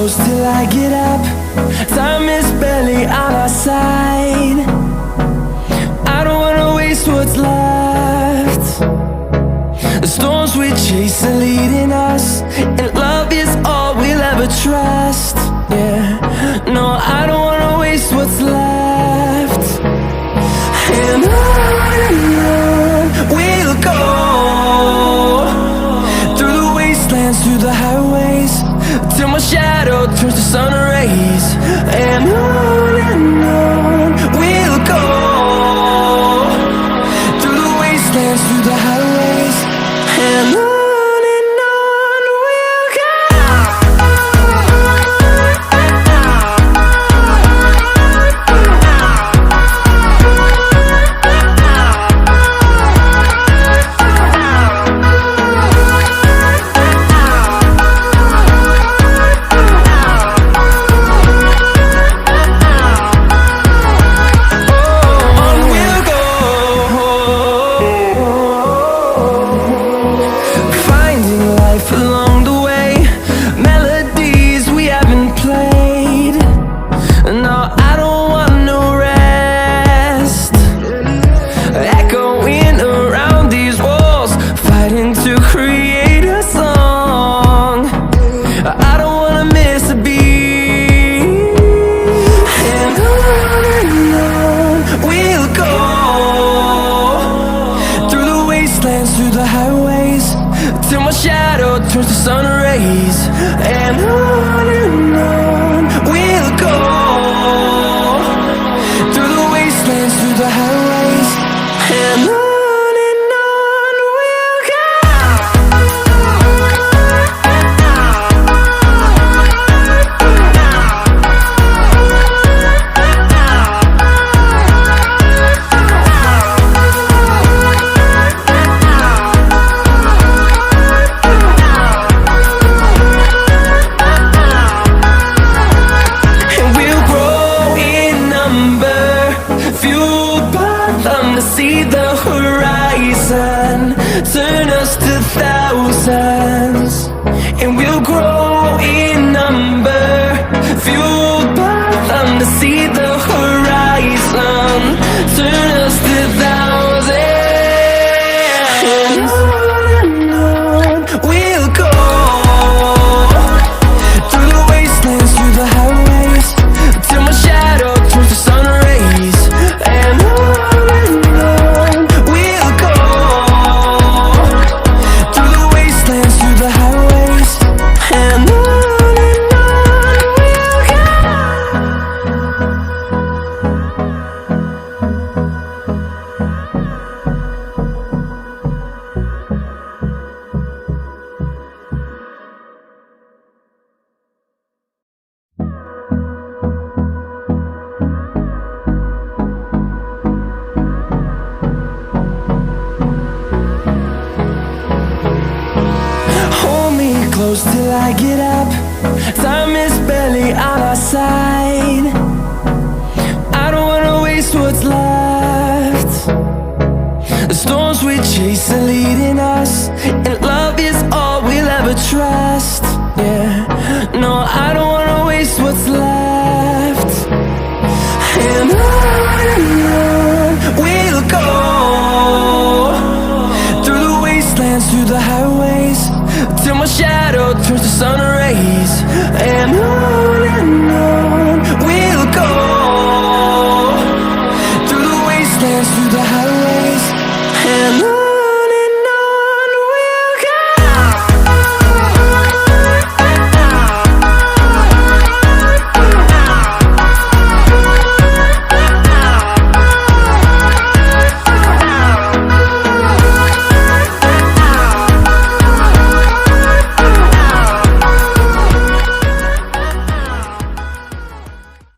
close till I get up. Time is barely on our side. I don't wanna waste what's left. The storms we chase are leading us, and love is all we'll ever trust. Yeah, no, I don't wanna waste what's left. And on we'll go, through the wastelands, through the highways, till my shadow turns to sun rays. And on we'll go, through the wastelands, through the highways, and on we'll go. Through the highways, till my shadow turns to sun rays. And on we'll go, through the wastelands, through the highways, and on we'll go. See the horizon, turn us to thousands, and we'll grow in number, fueled by them. To see the horizon, turn us to thousands, and on we'll go, through the wastelands, through the highways, till my shadow turns to sun rays. And close till I get up. Time is barely on our side. I don't wanna waste what's left. The storms we chase are leading us, and love is all we'll ever trust. Yeah, no, I don't wanna waste what's left. And on we'll go, through the wastelands, through the highways, till my shadow